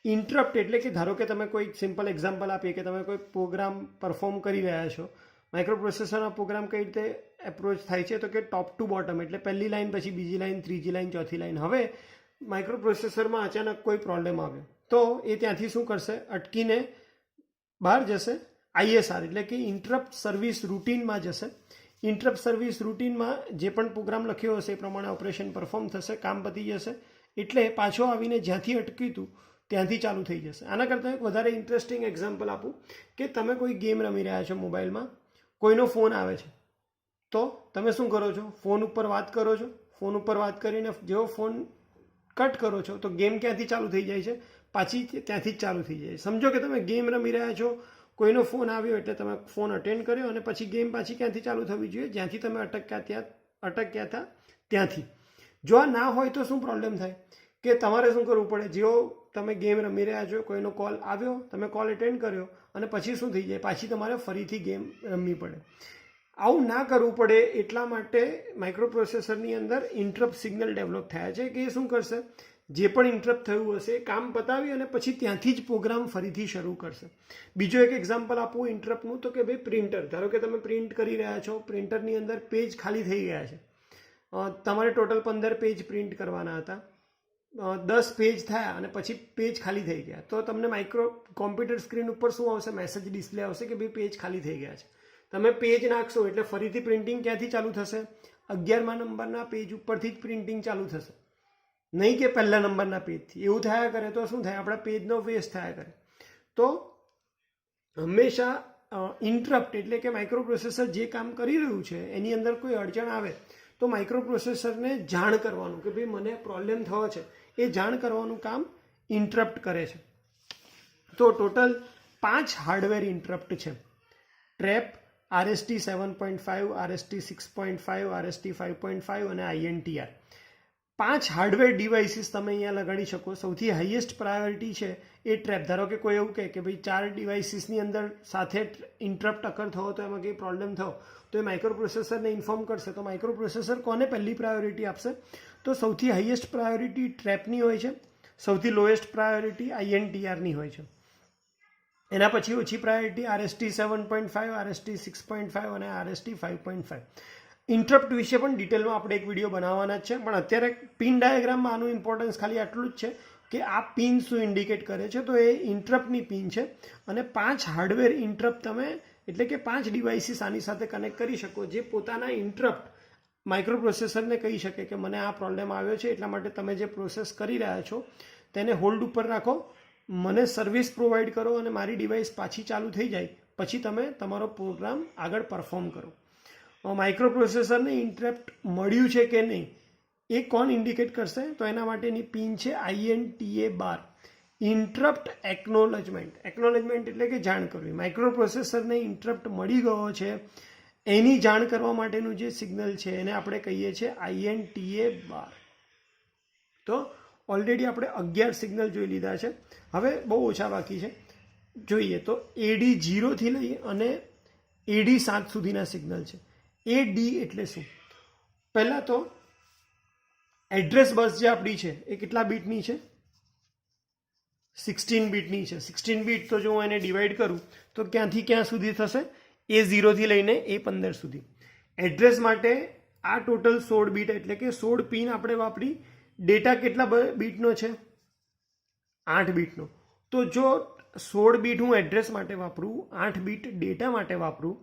ઇન્ટરપ્ટ એટલે કે ધારો કે તમે કોઈ સિમ્પલ એક્ઝામ્પલ આપીએ કે તમે કોઈ પ્રોગ્રામ પરફોર્મ કરી રહ્યા છો. માઇક્રો પ્રોસેસરના પ્રોગ્રામ કઈ રીતે એપ્રોચ થાય છે, તો કે ટોપ ટુ બોટમ, એટલે પહેલી લાઇન, પછી બીજી લાઇન, ત્રીજી લાઇન, ચોથી લાઇન. હવે માઇક્રો પ્રોસેસરમાં અચાનક કોઈ પ્રોબ્લેમ આવ્યો તો એ ત્યાંથી શું કરશે, અટકીને બહાર જશે, ISR એટલે કે ઇન્ટરપ્ટ સર્વિસ રૂટીનમાં જશે. ઇન્ટરપ્ટ સર્વિસ રૂટીનમાં જે પણ પ્રોગ્રામ લખ્યો હશે એ પ્રમાણે ઓપરેશન પરફોર્મ થશે, કામ પતી જશે, એટલે પાછો આવીને જ્યાંથી અટક્યું હતું ત્યાંથી ચાલુ થઈ જશે. આના કરતાં એક વધારે ઇન્ટરેસ્ટિંગ એક્ઝામ્પલ આપું કે તમે કોઈ ગેમ રમી રહ્યા છો મોબાઈલમાં, કોઈનો ફોન આવે છે, તો તમે શું કરો છો, ફોન ઉપર વાત કરો છો. ફોન ઉપર વાત કરીને જેવો ફોન કટ કરો છો તો ગેમ ક્યાંથી ચાલુ થઈ જાય છે, પાછી ત્યાંથી જ ચાલુ થઈ જાય. સમજો કે તમે ગેમ રમી રહ્યા છો, કોઈનો ફોન આવ્યો એટલે તમે ફોન અટેન્ડ કર્યો અને પછી ગેમ પાછી ક્યાંથી ચાલુ થવી જોઈએ, જ્યાંથી તમે અટક્યા હતા ત્યાંથી. જો આ ના હોય તો શું પ્રોબ્લેમ થાય કે તમારે શું કરવું પડે, જેવો તમે ગેમ રમી રહ્યા છો, કોઈનો કોલ આવ્યો, તમે કોલ એટેન્ડ કર્યો અને પછી શું થઈ જાય, પાછી તમારે ફરીથી ગેમ રમવી પડે. આવું ના કરવું પડે એટલા માટે માઇક્રો પ્રોસેસરની અંદર ઇન્ટરપ્ટ સિગ્નલ ડેવલપ થયા છે કે એ શું કરશે, જે પણ ઇન્ટરપ્ટ થયું હશે કામ પતાવી અને પછી ત્યાંથી જ પ્રોગ્રામ ફરીથી શરૂ કરશે. બીજો એક એક્ઝામ્પલ આપું ઇન્ટરપ્ટનું, તો કે ભાઈ પ્રિન્ટર, ધારો કે તમે પ્રિન્ટ કરી રહ્યા છો, પ્રિન્ટરની અંદર પેજ ખાલી થઈ ગયા છે, તમારે ટોટલ 15 પેજ પ્રિન્ટ કરવાના હતા, 10 પેજ થયા અને પછી પેજ ખાલી થઈ ગયા, તો તમને કોમ્પ્યુટર સ્ક્રીન ઉપર શું આવશે, મેસેજ ડિસ્પ્લે આવશે કે ભાઈ પેજ ખાલી થઈ ગયા છે. તમે પેજ નાખશો એટલે ફરીથી પ્રિન્ટિંગ ક્યાંથી ચાલુ થશે, 11મા નંબરના પેજ ઉપરથી જ પ્રિન્ટિંગ ચાલુ થશે, નહીં કે પહેલા નંબરના પેજથી. એવું થયા કરે તો શું થાય, આપણા પેજનો વેસ્ટ થયા કરે. તો હંમેશા ઇન્ટરપ્ટ એટલે કે માઇક્રો પ્રોસેસર જે કામ કરી રહ્યું છે એની અંદર કોઈ અડચણ આવે તો માઇક્રો પ્રોસેસરને જાણ કરવાનું કે ભાઈ મને પ્રોબ્લેમ થયો છે, એ જાણ કરવાનું કામ ઇન્ટરપ્ટ કરે છે. તો ટોટલ 5 હાર્ડવેર ઇન્ટરપ્ટ છે: ટ્રેપ, RST 7.5, RST 6.5, RST 5.5 અને INTR. 5 હાર્ડવેર ડિવાઇસીસ તમે અહીંયા લગાડી શકો. સૌથી હાઈએસ્ટ પ્રાયોરિટી છે એ ટ્રેપ. ધારો કે કોઈ એવું કહે કે ભાઈ 4 ડિવાઇસીસની અંદર સાથે ઇન્ટરપ્ટ અકર થયો તો એમાં કંઈ પ્રોબ્લેમ થયો તો એ માઇક્રો પ્રોસેસરને ઇન્ફોર્મ કરશે. તો માઇક્રો પ્રોસેસર કોને પહેલી પ્રાયોરિટી આપશે? તો સૌથી હાઈએસ્ટ પ્રાયોરિટી ટ્રેપની હોય છે, સૌથી લોએસ્ટ પ્રાયોરિટી INTRની હોય છે. એના પછી ઓછી પ્રાયોરિટી RST 7.5, RST 6.5 અને RST 5.5. ઇન્ટરપ્ટ વિશે પણ ડિટેલમાં આપણે એક વિડીયો બનાવવાના જ છે, પણ અત્યારે પિન ડાયાગ્રામમાં આનું ઇમ્પોર્ટન્સ ખાલી આટલું જ છે કે આ પિન શું ઇન્ડિકેટ કરે છે. તો એ ઇન્ટરપ્ટની પિન છે અને 5 હાર્ડવેર ઇન્ટરપ્ટ તમે એટલે કે 5 ડિવાઇસીસ આની સાથે કનેક્ટ કરી શકો, જે પોતાના ઇન્ટરપ્ટ માઇક્રો પ્રોસેસરને કહી શકે કે મને આ પ્રોબ્લેમ આવ્યો છે, એટલા માટે તમે જે પ્રોસેસ કરી રહ્યા છો તેને હોલ્ડ ઉપર રાખો, મને સર્વિસ પ્રોવાઈડ કરો અને મારી ડિવાઇસ પાછી ચાલુ થઈ જાય પછી તમે તમારો પ્રોગ્રામ આગળ પરફોર્મ કરો. માઇક્રો પ્રોસેસરને ઇન્ટરપ્ટ મળ્યું છે કે નહીં એ કોણ ઇન્ડિકેટ કરશે? તો એના માટેની પિન છે INTA બાર, ઇન્ટરપ્ટ એકનોલેજમેન્ટ. એકનોલેજમેન્ટ એટલે કે જાણ કરવી. માઇક્રો પ્રોસેસરને ઇન્ટરપ્ટ મળી ગયો છે એની જાણ કરવા માટેનું જે સિગ્નલ છે એને આપણે કહીએ છીએ INTA બાર. તો ઓલરેડી આપણે 11 સિગ્નલ જોઈ લીધા છે, હવે બહુ ઓછા બાકી છે. જોઈએ તો AD0 થી લઈ અને AD7 સુધીના સિગ્નલ છે. AD એટલે શું? પહેલાં તો એડ્રેસ બસ જે આપણી છે એ કેટલા બીટની છે? 16 બીટની છે. 16 બીટ તો જો હું એને ડિવાઈડ કરું તો ક્યાંથી ક્યાં સુધી થશે? A0 થી લઈને A15 સુધી. એડ્રેસ માટે આ ટોટલ 16 બીટ એટલે કે 16 પિન આપણે વાપરી. ડેટા કેટલા બીટનો છે? 8 બીટનો. તો જો 16 બીટ હું એડ્રેસ માટે વાપરું, 8 બીટ ડેટા માટે વાપરું,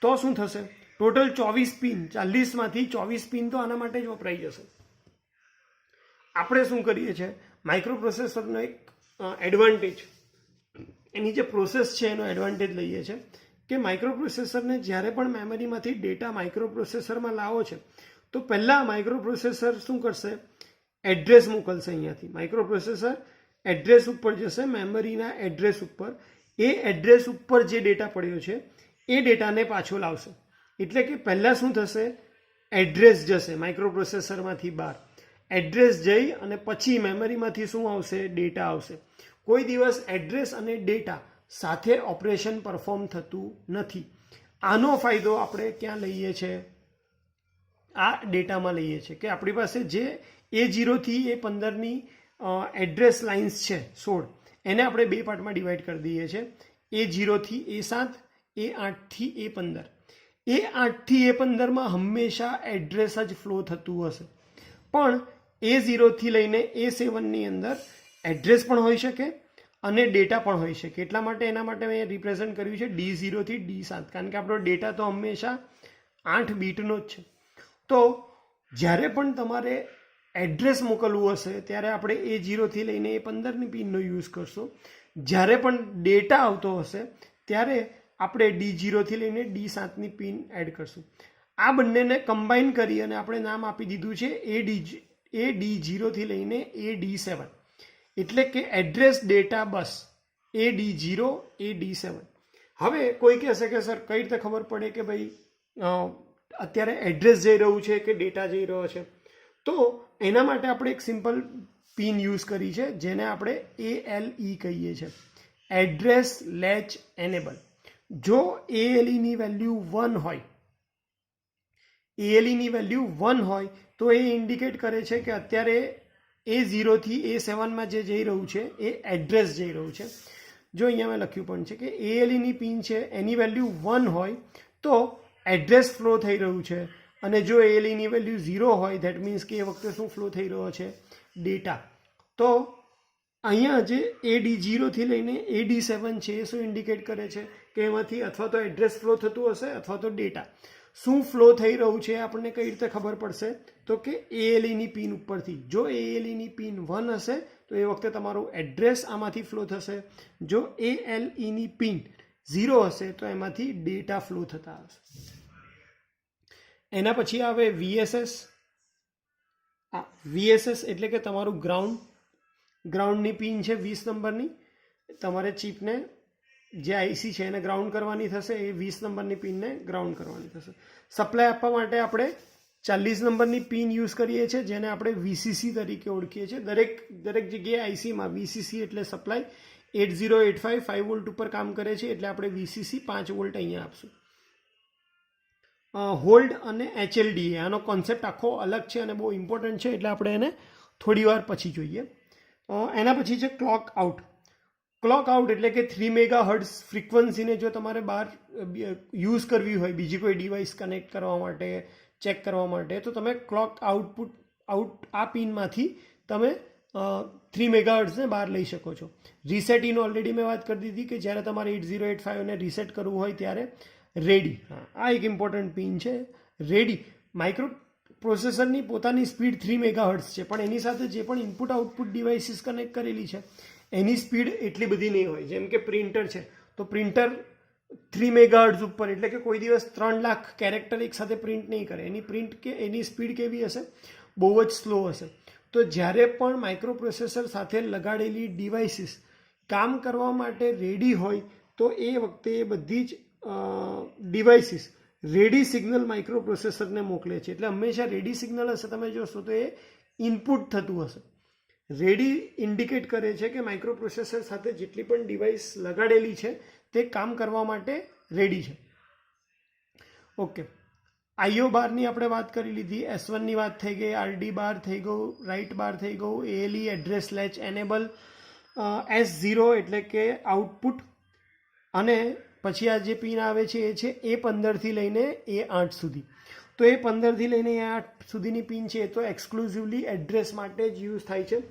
તો શું થશે? ટોટલ 24 પિન, 40માંથી 24 પિન તો આના માટે જ વપરાઈ જશે. આપણે શું કરીએ છીએ, માઇક્રો પ્રોસેસરનો એક એડવાન્ટેજ, એની જે પ્રોસેસ છે એનો એડવાન્ટેજ લઈએ છીએ કે માઇક્રો પ્રોસેસરને જ્યારે પણ મેમરીમાંથી ડેટા માઇક્રો પ્રોસેસરમાં લાવો છે તો પહેલાં માઇક્રો પ્રોસેસર શું કરશે? એડ્રેસ મોકલશે અહીંયાથી. માઇક્રો પ્રોસેસર એડ્રેસ ઉપર જશે, મેમરીના એડ્રેસ ઉપર. એ એડ્રેસ ઉપર જે ડેટા પડ્યો છે એ ડેટાને પાછો લાવશે. એટલે કે પહેલાં શું થશે? એડ્રેસ જશે માઇક્રો પ્રોસેસરમાંથી બહાર. એડ્રેસ જઈ અને પછી મેમરીમાંથી શું આવશે? ડેટા આવશે. કોઈ દિવસ એડ્રેસ અને ડેટા સાથે ઓપરેશન પરફોર્મ થતું નથી. આનો ફાયદો આપણે ક્યાં લઈએ છીએ? આ ડેટામાં લઈએ છીએ કે આપણી પાસે જે A0 થી A15ની એડ્રેસ લાઇન્સ છે 16, એને આપણે 2 પાર્ટમાં ડિવાઈડ કરી દઈએ છીએ. A0 થી A7, A8 થી A15. A8 થી A15માં હંમેશા એડ્રેસ જ ફ્લો થતું હશે, પણ A0 થી લઈને A7ની અંદર એડ્રેસ પણ હોઈ શકે અને ડેટા પણ હોઈ શકે. એટલા માટે એના માટે મેં રિપ્રેઝન્ટ કર્યું છે D0 થી D7, કારણ કે આપણો ડેટા તો હંમેશા 8 બીટનો જ છે. તો જ્યારે પણ તમારે એડ્રેસ મોકલવું હશે ત્યારે આપણે A0 થી લઈને A15ની પિનનો યુઝ કરશું. જ્યારે પણ ડેટા આવતો હશે ત્યારે આપણે D0 થી લઈને D7ની પિન એડ કરશું. આ બંનેને કમ્બાઈન કરી અને આપણે નામ આપી દીધું છે AD0 થી લઈને AD7, એટલે કે address data bus. AD0, AD7. હવે કોઈ કહેશે કે સર કઈ રીતે ખબર પડે કે ભાઈ અત્યારે એડ્રેસ જઈ રહ્યું છે કે ડેટા જઈ રહ્યો છે? તો એના માટે આપણે એક સિમ્પલ પિન યુઝ કરી છે જેને આપણે ALE કહીએ છીએ, એડ્રેસ લેચ એનેબલ. જો ALEની વેલ્યુ 1 હોય, ALEની વેલ્યુ 1 હોય તો એ ઇન્ડિકેટ કરે છે કે અત્યારે A0 થી A7માં જે જઈ રહ્યું છે એ એડ્રેસ જઈ રહ્યું છે. જો અહીંયા મેં લખ્યું પણ છે કે ALEની પિન છે એની વેલ્યુ 1 હોય તો એડ્રેસ ફ્લો થઈ રહ્યું છે, અને જો ALEની વેલ્યુ 0 હોય ધેટ મીન્સ કે એ વખતે શું ફ્લો થઈ રહ્યો છે, ડેટા. તો અહીંયા જે AD0 થી લઈને AD7 છે એ શું ઇન્ડિકેટ કરે છે કે એમાંથી અથવા તો એડ્રેસ ફ્લો થતું હશે અથવા તો ડેટા. શું ફ્લો થઈ રહ્યું છે આપણને કઈ રીતે ખબર પડશે તો કે ALEની પિન ઉપરથી. જો ALEની પિન 1 હશે તો એ વખતે તમારું એડ્રેસ આમાંથી ફ્લો થશે. જો ALEની પિન 0 હશે તો એમાંથી ડેટા ફ્લો થતા હશે. એના પછી આવે VSS. VSS એટલે કે તમારું ગ્રાઉન્ડની પિન છે 20 નંબરની. તમારે ચિપને જે IC છે એને ગ્રાઉન્ડ કરવાની થશે, એ 20 નંબરની પિનને ગ્રાઉન્ડ કરવાની થશે. સપ્લાય આપવા માટે આપણે 40 નંબરની પિન યુઝ કરીએ છીએ જેને આપણે VCC તરીકે ઓળખીએ છીએ. દરેક જગ્યાએ ICમાં VCC એટલે સપ્લાય 8085 5 વોલ્ટ ઉપર કામ કરે છે એટલે આપણે VCC 5 વોલ્ટ અહીંયા આપશું. હોલ્ડ અને HLDA આનો કોન્સેપ્ટ આખો અલગ છે અને બહુ ઇમ્પોર્ટન્ટ છે એટલે આપણે એને થોડી વાર પછી જોઈએ. એના પછી છે ક્લોક આઉટ. ક્લોક આઉટ એટલે કે 3 મેગાહર્ટ્ઝ ફ્રીક્વન્સીને જો તમારે બહાર યુઝ કરવી હોય બીજી કોઈ ડિવાઇસ કનેક્ટ કરવા માટે, ચેક કરવા માટે, તો તમે ક્લોક આઉટ આ પિનમાંથી તમે 3 મેગાહર્ટ્ઝને બહાર લઈ શકો છો. રીસેટ ઇન ઓલરેડી મેં વાત કરી દીધી કે જ્યારે તમારે 8085ને રીસેટ કરવું હોય ત્યારે રેડી. આ એક ઇમ્પોર્ટન્ટ પિન છે. રેડી માઇક્રો પ્રોસેસરની પોતાની સ્પીડ 3 મેગાહર્ટ્ઝ છે, પણ એની સાથે જે પણ ઇનપુટ આઉટપુટ ડિવાઇસીસ કનેક્ટ કરેલી છે એની સ્પીડ એટલી બધી નહીં હોય. જેમ કે પ્રિન્ટર છે તો પ્રિન્ટર 3 મેગાહર્ટ્ઝ ઉપર એટલે કે કોઈ દિવસ 3 લાખ કેરેક્ટર એક સાથે પ્રિન્ટ નહીં કરે. એની સ્પીડ કેવી હશે, બહુ જ સ્લો હશે. તો જ્યારે પણ માઇક્રો પ્રોસેસર સાથે લગાડેલી ડિવાઇસીસ કામ કરવા માટે રેડી હોય તો એ વખતે એ બધી જ ડિવાઇસીસ રેડી સિગ્નલ માઇક્રો પ્રોસેસરને મોકલે છે. એટલે હંમેશા રેડી સિગ્નલ હશે તમે જોશો તો એ ઇનપુટ થતું હશે. રેડી ઇન્ડિકેટ કરે છે કે માઇક્રો પ્રોસેસર સાથે જેટલી પણ ડિવાઇસ લગાડેલી છે તે કામ કરવા માટે રેડી છે. ઓકે, IO બારની આપણે વાત કરી લીધી, S1ની વાત થઈ ગઈ, RD બાર થઈ ગયું, રાઇટ બાર થઈ ગયું, ALE address latch enable, S0 એટલે કે આઉટપુટ, અને પછી આ જે પિન આવે છે એ છે A15 થી લઈને A8 સુધી. તો A15 થી લઈને A8 સુધીની પિન છે એ તો એક્સક્લુઝિવલી એડ્રેસ માટે જ યુઝ થાય છે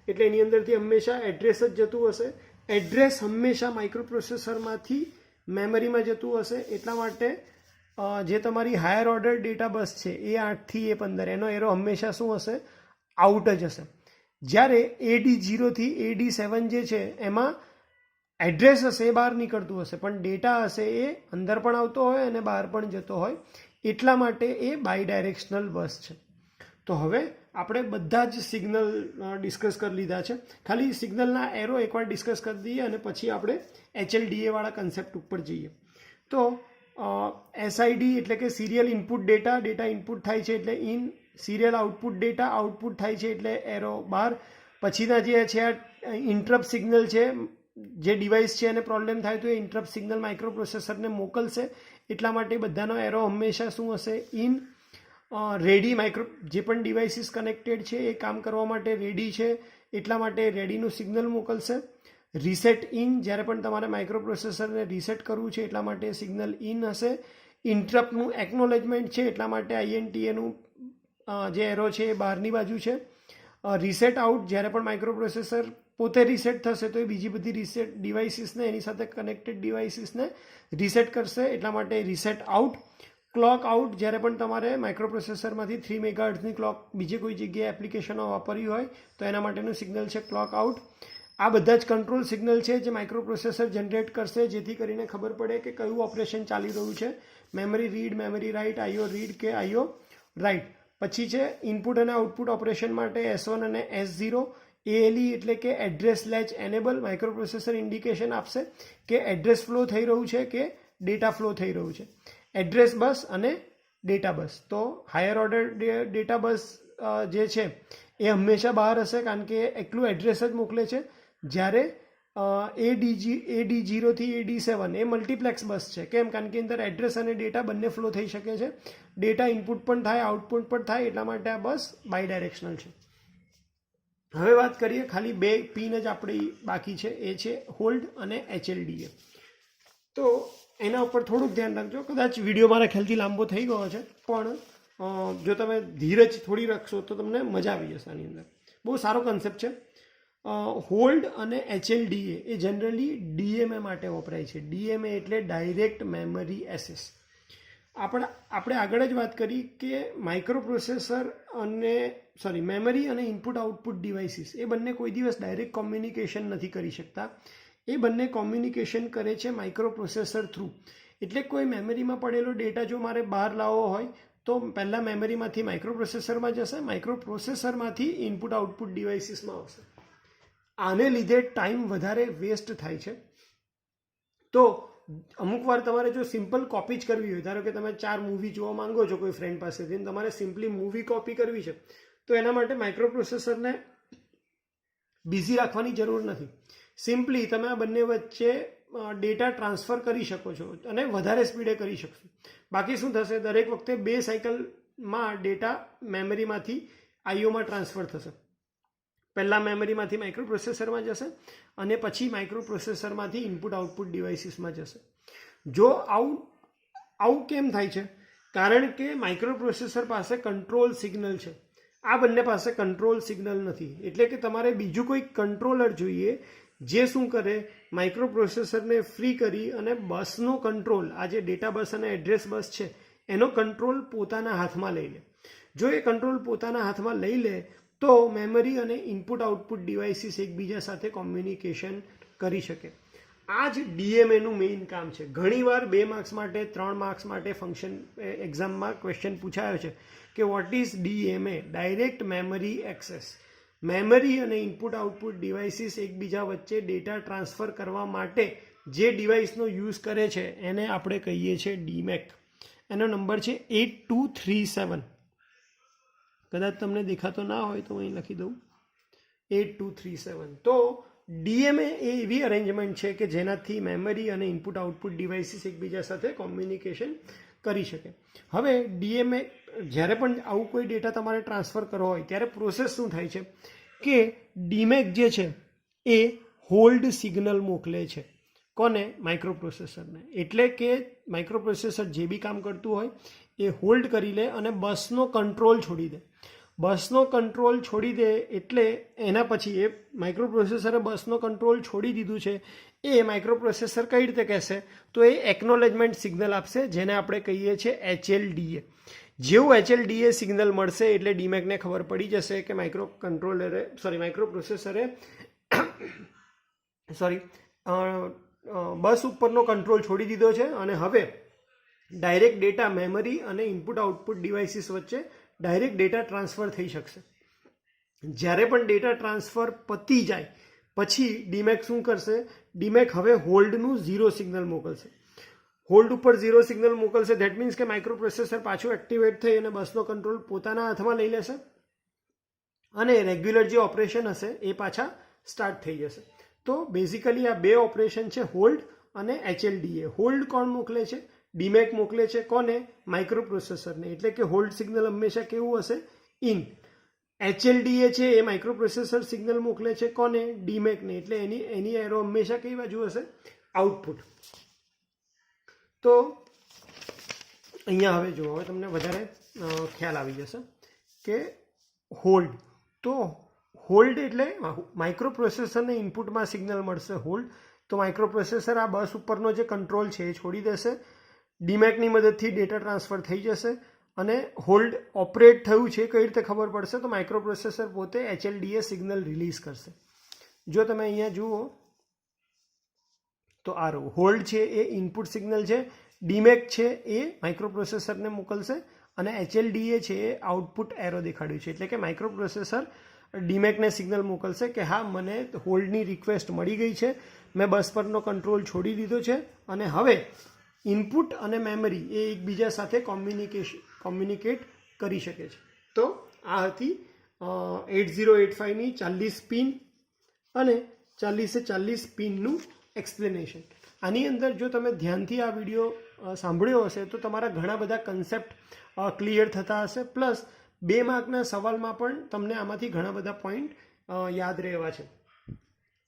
એટલે એની અંદરથી હંમેશા એડ્રેસ જ જતું હશે. એડ્રેસ હંમેશા માઇક્રો પ્રોસેસરમાંથી મેમરીમાં જતું હશે. એટલા માટે જે તમારી હાયર ઓર્ડર ડેટા બસ છે A8 થી A15 એનો એરો હંમેશા શું હશે, આઉટ જ હશે. જ્યારે AD0 થી AD7 જે છે એમાં એડ્રેસ હશે એ બહાર નીકળતું હશે, પણ ડેટા હશે એ અંદર પણ આવતો હોય અને બહાર પણ જતો હોય. એટલા માટે એ બાય ડાયરેક્શનલ બસ છે. તો હવે આપણે બધા જ સિગ્નલ ડિસ્કસ કરી લીધા છે. ખાલી સિગ્નલના એરો એકવાર ડિસ્કસ કરી દઈએ અને પછી આપણે HLDA વાળા કન્સેપ્ટ ઉપર જઈએ. તો SID એટલે કે સિરિયલ ઇનપુટ ડેટા ઇનપુટ થાય છે એટલે in, serial output data output થાય છે એટલે એરો બહાર. પછીના જે છે આ ઇન્ટરપ્ટ સિગ્નલ છે, જે ડિવાઇસ છે એને પ્રોબ્લેમ થાય તો એ ઇન્ટરપ્ટ સિગ્નલ માઇક્રો પ્રોસેસરને મોકલશે. એટલા માટે બધાનો એરો હંમેશા શું હશે, ઇન. રેડી માઇક્રો જે પણ ડિવાઇસીસ કનેક્ટેડ છે એ કામ કરવા માટે રેડી છે એટલા માટે રેડીનું સિગ્નલ મોકલશે. રીસેટ ઇન, જ્યારે પણ તમારે માઇક્રો પ્રોસેસરને રીસેટ કરવું છે એટલા માટે સિગ્નલ ઇન હશે. ઇન્ટરપ્ટનું એકનોલેજમેન્ટ છે એટલા માટે INTAનું જે એરો છે એ બહારની બાજુ છે. રીસેટ આઉટ, જ્યારે પણ માઇક્રો પ્રોસેસર પોતે રીસેટ થશે તો એ બીજી બધી રીસેટ ડિવાઇસીસને, એની સાથે કનેક્ટેડ ડિવાઇસીસને રીસેટ કરશે એટલા માટે રીસેટ આઉટ. ક્લોક આઉટ, જ્યારે પણ તમારે માઇક્રો પ્રોસેસરમાંથી 3 મેગાહર્ટ્ઝની ક્લોક બીજી કોઈ જગ્યાએ એપ્લિકેશનો વાપરવી હોય તો એના માટેનું સિગ્નલ છે ક્લોક આઉટ. આ બધા જ કંટ્રોલ સિગ્નલ છે જે માઇક્રો પ્રોસેસર જનરેટ કરશે જેથી કરીને ખબર પડે કે કયું ઓપરેશન ચાલી રહ્યું છે, memory read, memory write, IO read કે IO રાઇટ. પછી છે ઇનપુટ અને આઉટપુટ ઓપરેશન માટે S1 અને S0. ALE એટલે કે address latch enable, micro processor indication આપશે કે એડ્રેસ ફ્લો થઈ રહ્યું છે કે ડેટા ફ્લો થઈ રહ્યું છે. એડ્રેસ બસ અને ડેટા બસ. તો હાયર ઓર્ડર ડેટા બસ જે છે એ હંમેશા બહાર હશે, કારણ કે એકલું એડ્રેસ જ મોકલે છે. જ્યારે AD0 થી AD7 એ મલ્ટીપ્લેક્સ બસ છે. કેમ? કારણ કે અંદર એડ્રેસ અને ડેટા બંને ફ્લો થઈ શકે છે. ડેટા ઇનપુટ પણ થાય, આઉટપુટ પણ થાય, એટલા માટે આ બસ બાય ડાયરેક્શનલ છે. હવે વાત કરીએ, ખાલી 2 પિન જ આપણી બાકી છે, એ છે હોલ્ડ અને HLDA. તો એના ઉપર થોડુંક ધ્યાન રાખજો. કદાચ વિડીયો મારા ખ્યાલથી લાંબો થઈ ગયો છે, પણ જો તમે ધીરજ થોડી રાખશો તો તમને મજા આવી જશે આની અંદર. બહુ સારો કન્સેપ્ટ છે. હોલ્ડ અને HLDA એ જનરલી DMA માટે વપરાય છે. DMA એટલે ડાયરેક્ટ મેમરી એક્સેસ. આપણે આગળ જ વાત કરી કે માઇક્રોપ્રોસેસર અને મેમરી અને ઇનપુટ આઉટપુટ ડિવાઇસીસ એ બંને કોઈ દિવસ ડાયરેક્ટ કોમ્યુનિકેશન નથી કરી શકતા. એ બંને કોમ્યુનિકેશન કરે છે માઇક્રોપ્રોસેસર થ્રુ. એટલે કોઈ મેમરીમાં પડેલો ડેટા જો મારે બહાર લાવવો હોય તો પહેલાં મેમરીમાંથી માઇક્રોપ્રોસેસરમાં જશે, માઇક્રોપ્રોસેસરમાંથી ઇનપુટ આઉટપુટ ડિવાઇસીસમાં આવશે. આને લીધે ટાઈમ વધારે વેસ્ટ થાય છે. તો અમુક વાર તમારે જો સિમ્પલ કોપી જ કરવી હોય, ધારો કે તમે 4 મૂવી જોવા માંગો છો કોઈ ફ્રેન્ડ પાસેથી, તમારે સિમ્પલી મૂવી કોપી કરવી છે, તો એના માટે માઇક્રોપ્રોસેસરને બિઝી રાખવાની જરૂર નથી. સિમ્પલી તમે આ બંને વચ્ચે ડેટા ટ્રાન્સફર કરી શકો છો અને વધારે સ્પીડે કરી શકશો. બાકી શું થશે, દરેક વખતે 2 સાયકલમાં ડેટા મેમરીમાંથી IOમાં ટ્રાન્સફર થશે. પહેલાં મેમરીમાંથી માઇક્રોપ્રોસેસરમાં જશે અને પછી માઇક્રોપ્રોસેસરમાંથી ઇનપુટ આઉટપુટ ડિવાઇસીસમાં જશે. જો આવું કેમ થાય છે? કારણ કે માઇક્રોપ્રોસેસર પાસે કંટ્રોલ સિગ્નલ છે, આ બંને પાસે કંટ્રોલ સિગ્નલ નથી. એટલે કે તમારે બીજું કોઈ કંટ્રોલર જોઈએ જે શું કરે, માઇક્રોપ્રોસેસરને ફ્રી કરી અને બસનો કંટ્રોલ, આ જે ડેટા બસ અને એડ્રેસ બસ છે એનો કંટ્રોલ પોતાના હાથમાં લઈ લે. જો એ કંટ્રોલ પોતાના હાથમાં લઈ લે તો મેમરી અને ઇનપુટ આઉટપુટ ડિવાઇસીસ એકબીજા સાથે કોમ્યુનિકેશન કરી શકે. આ જ DMAનું મેઇન કામ છે. ઘણીવાર 2 માર્ક્સ માટે, 3 માર્ક્સ માટે ફંક્શન એક્ઝામમાં ક્વેશ્ચન પૂછાયો છે કે what is DMA? Direct memory access. Memory અને ઇનપુટ આઉટપુટ ડિવાઇસીસ એકબીજા વચ્ચે ડેટા ટ્રાન્સફર કરવા માટે જે ડિવાઇસનો યુઝ કરે છે એને આપણે કહીએ છીએ DMAC. એનો નંબર છે 8237. કદાચ તમને દેખાતો ના હોય તો અહીં લખી દઉં 8237. તો DMA એ એવી અરેન્જમેન્ટ છે કે જેનાથી મેમરી અને ઇનપુટ આઉટપુટ ડિવાઇસીસ એકબીજા સાથે કોમ્યુનિકેશન કરી શકે. હવે DMA જ્યારે પણ આવું કોઈ ડેટા તમારે ટ્રાન્સફર કરવો હોય ત્યારે પ્રોસેસ શું થાય છે કે DMAC જે છે એ હોલ્ડ સિગ્નલ મોકલે છે. કોને? માઇક્રોપ્રોસેસરને. એટલે કે માઇક્રોપ્રોસેસર જે બી કામ કરતું હોય એ હોલ્ડ કરી લે અને બસનો કંટ્રોલ છોડી દે. બસનો કંટ્રોલ છોડી દે એટલે એના પછી એ માઇક્રોપ્રોસેસરે બસનો કંટ્રોલ છોડી દીધું છે એ માઇક્રોપ્રોસેસર કઈ રીતે કહેશે? તો એ એકનોલેજમેન્ટ સિગ્નલ આપશે, જેને આપણે કહીએ છીએ HLDA. જેવું HLDA સિગ્નલ મળશે એટલે DMACને ખબર પડી જશે કે માઇક્રોપ્રોસેસરે બસ ઉપરનો કંટ્રોલ છોડી દીધો છે અને હવે ડાયરેક્ટ ડેટા મેમરી અને ઇનપુટ આઉટપુટ ડિવાઇસીસ વચ્ચે ડાયરેક્ટ ડેટા ટ્રાન્સફર થઈ શકશે. જ્યારે પણ ડેટા ટ્રાન્સફર પતી જાય પછી DMAC શું કરશે? DMAC હવે હોલ્ડનું 0 સિગ્નલ મોકલશે. હોલ્ડ ઉપર 0 સિગ્નલ મોકલશે. ધેટ મીન્સ કે માઇક્રોપ્રોસેસર પાછું એક્ટિવેટ થઈ અને બસનો કંટ્રોલ પોતાના હાથમાં લઈ લેશે અને રેગ્યુલર જે ઓપરેશન હશે એ પાછા સ્ટાર્ટ થઈ જશે. તો બેઝિકલી આ 2 ઓપરેશન છે, હોલ્ડ અને HLDA. હોલ્ડ કોણ મોકલે છે? DMAC મોકલે છે. કોને? માઇક્રોપ્રોસેસરને. એટલે કે હોલ્ડ સિગ્નલ હંમેશા કેવું હશે? ઇન. HLDA છે એ માઇક્રોપ્રોસેસર સિગ્નલ મોકલે છે. કોને? DMACને. એટલે એની એરો હંમેશા કઈ બાજુ હશે? આઉટપુટ. તો અહીંયા હવે જુઓ, હવે તમને વધારે ખ્યાલ આવી જશે કે હોલ્ડ. તો હોલ્ડ એટલે માઇક્રોપ્રોસેસરને ઇનપુટમાં સિગ્નલ મળશે હોલ્ડ. તો માઇક્રોપ્રોસેસર આ બસ ઉપરનો જે કંટ્રોલ છે એ છોડી દેશે. DMACની મદદથી ડેટા ટ્રાન્સફર થઈ જશે અને હોલ્ડ ઓપરેટ થયું છે કઈ રીતે ખબર પડશે? તો માઇક્રોપ્રોસેસર પોતે HLDA સિગ્નલ રિલીઝ કરશે. જો તમે અહીંયા જુઓ તો આ રહ્યું હોલ્ડ છે એ ઇનપુટ સિગ્નલ છે, DMAC છે એ માઇક્રોપ્રોસેસરને મોકલશે અને HLDA છે એ આઉટપુટ એરો દેખાડ્યું છે. એટલે કે માઇક્રોપ્રોસેસર DMACને સિગ્નલ મોકલશે કે હા, મને હોલ્ડની રિક્વેસ્ટ મળી ગઈ છે, મેં બસ પરનો કંટ્રોલ છોડી દીધો છે અને હવે ઇનપુટ અને મેમરી એ એકબીજા સાથે કોમ્યુનિકેટ કરી શકે છે. તો આ હતી 8085ની 40 પિન અને 40 પિનનું એક્સપ્લેનેશન. આની અંદર જો તમે ધ્યાનથી આ વિડીયો સાંભળ્યો હશે તો તમારા ઘણા બધા કન્સેપ્ટ ક્લિયર થતા હશે, પ્લસ 2 માર્કના સવાલમાં પણ તમને આમાંથી ઘણા બધા પોઈન્ટ યાદ રહેવા છે.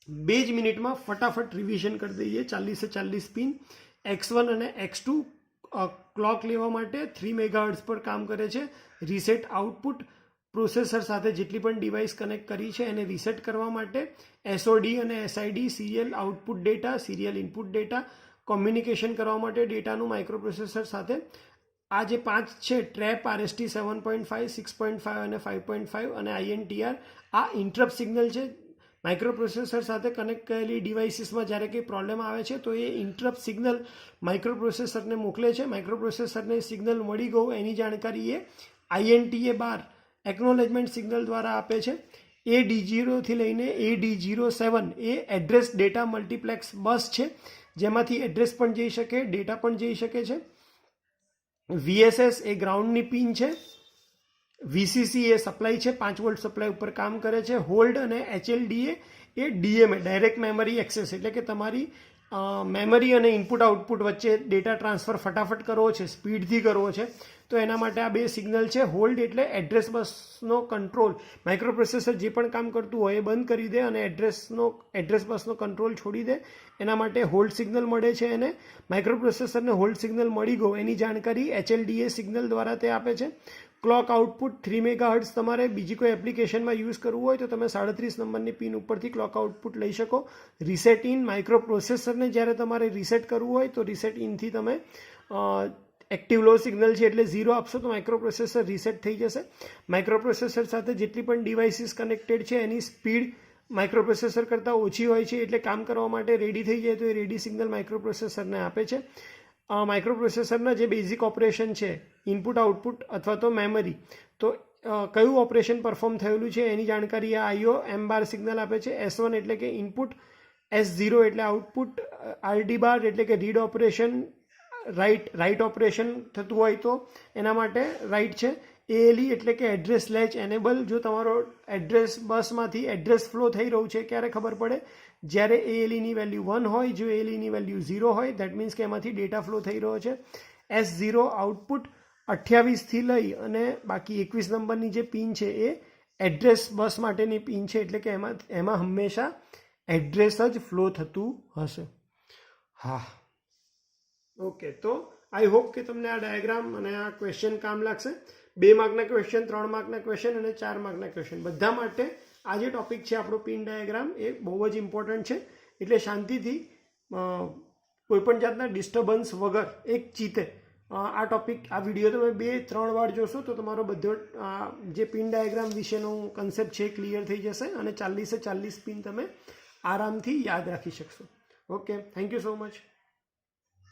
2 જ મિનિટમાં ફટાફટ રિવિઝન કરી દઈએ. 40 પિન X1 અને X2 ક્લોક લેવા માટે 3 મેગાહર્ટ્ઝ પર કામ કરે છે. રીસેટ આઉટપુટ પ્રોસેસર સાથે જેટલી પણ ડિવાઇસ કનેક્ટ કરી છે એને રીસેટ કરવા માટે. SOD અને SID serial output data, serial input data, communication કરવા માટે ડેટાનું માઇક્રોપ્રોસેસર સાથે. આ જે 5 છે ટ્રેપ, RST 7.5, 6.5 અને 5.5 અને INTR, આ ઇન્ટરપ્ટ સિગ્નલ છે. માઇક્રોપ્રોસેસર સાથે કનેક્ટ કરેલી ડિવાઇસીસમાં જ્યારે કંઈ પ્રોબ્લેમ આવે છે તો એ ઇન્ટરપ્ટ સિગ્નલ માઇક્રોપ્રોસેસરને મોકલે છે. માઇક્રોપ્રોસેસરને સિગ્નલ મળી ગયું એની જાણકારી એ INTA બાર એકનોલેજમેન્ટ સિગ્નલ દ્વારા આપે છે. AD0 થી લઈને AD07 એ એડ્રેસ ડેટા મલ્ટીપ્લેક્સ બસ છે, જેમાંથી એડ્રેસ પણ જઈ શકે, ડેટા પણ જઈ શકે છે. VSS એ ગ્રાઉન્ડની પિન છે. VCC એ સપ્લાય છે, 5 વોલ્ટ સપ્લાય ઉપર કામ કરે છે. હોલ્ડ અને HLDA એ DMA ડાયરેક્ટ મેમરી એક્સેસ, એટલે કે તમારી મેમરી અને ઇનપુટ આઉટપુટ વચ્ચે ડેટા ટ્રાન્સફર ફટાફટ કરવો છે, સ્પીડથી કરવો છે, તો એના માટે આ 2 સિગ્નલ છે. હોલ્ડ એટલે એડ્રેસ બસનો કંટ્રોલ, માઇક્રોપ્રોસેસર જે પણ કામ કરતું હોય એ બંધ કરી દે અને એડ્રેસ બસનો કંટ્રોલ છોડી દે, એના માટે હોલ્ડ સિગ્નલ મળે છે. એને માઇક્રોપ્રોસેસરને હોલ્ડ સિગ્નલ મળી ગયો એની જાણકારી HLDA સિગ્નલ દ્વારા તે આપે છે. ક્લોક આઉટપુટ 3 મેગાહર્ટ્ઝ તમારે બીજી કોઈ એપ્લિકેશનમાં યુઝ કરવું હોય તો તમે 37 નંબરની પિન ઉપરથી ક્લોક આઉટપુટ લઈ શકો. રીસેટ ઇન, માઇક્રોપ્રોસેસરને જ્યારે તમારે રીસેટ કરવું હોય તો રીસેટ ઇનથી તમે એક્ટિવ લો સિગ્નલ છે એટલે 0 આપશો તો માઇક્રોપ્રોસેસર રીસેટ થઈ જશે. માઇક્રોપ્રોસેસર સાથે જેટલી પણ ડિવાઇસીસ કનેક્ટેડ છે એની સ્પીડ માઇક્રોપ્રોસેસર કરતાં ઓછી હોય છે, એટલે કામ કરવા માટે રેડી થઈ જાય તો એ રેડી સિગ્નલ માઇક્રોપ્રોસેસરને આપે છે. માઇક્રોપ્રોસેસરના જે બેઝિક ઓપરેશન છે, ઇનપુટ આઉટપુટ અથવા તો મેમરી, તો કયું ઓપરેશન પરફોર્મ થયેલું છે એની જાણકારી આ IO M બાર સિગ્નલ આપે છે. S1 એટલે કે ઇનપુટ, S0 એટલે આઉટપુટ, RD બાર એટલે કે રીડ ઓપરેશન, રાઇટ ઓપરેશન થતું હોય તો એના માટે રાઇટ છે. ALE એટલે કે એડ્રેસ લેચ એનેબલ, જો તમારો એડ્રેસ બસમાંથી એડ્રેસ ફ્લો થઈ રહ્યું છે ક્યારે ખબર પડે, જ્યારે ALEની વેલ્યુ 1 હોય, જો ALEની વેલ્યુ 0 હોય દેટ મીન્સ કે એમાંથી ડેટા ફ્લો થઈ રહ્યો છે. S0 આઉટપુટ 28થી લઈ અને બાકી 21 નંબરની જે પિન છે એ એડ્રેસ બસ માટેની પિન છે, એટલે કે એમાં હંમેશા એડ્રેસ જ ફ્લો થતું હશે. હા, ઓકે. તો આઈ હોપ કે તમને આ ડાયાગ્રામ અને આ ક્વેશ્ચન કામ લાગશે. 2 માર્કના ક્વેશ્ચન, 3 માર્કના ક્વેશ્ચન અને 4 માર્કના ક્વેશ્ચન બધા માટે આ જે ટોપિક છે આપણો પિન ડાયાગ્રામ એ બહુ જ ઇમ્પોર્ટન્ટ છે. એટલે શાંતિથી કોઈપણ જાતના ડિસ્ટર્બન્સ વગર એક ચીતે આ ટોપિક, આ વિડીયો તમે 2-3 વાર જોશો તો તમારો બધો જે પિન ડાયાગ્રામ વિશેનો કન્સેપ્ટ છે ક્લિયર થઈ જશે અને 40 પિન તમે આરામથી યાદ રાખી શકશો. Okay, thank you so much.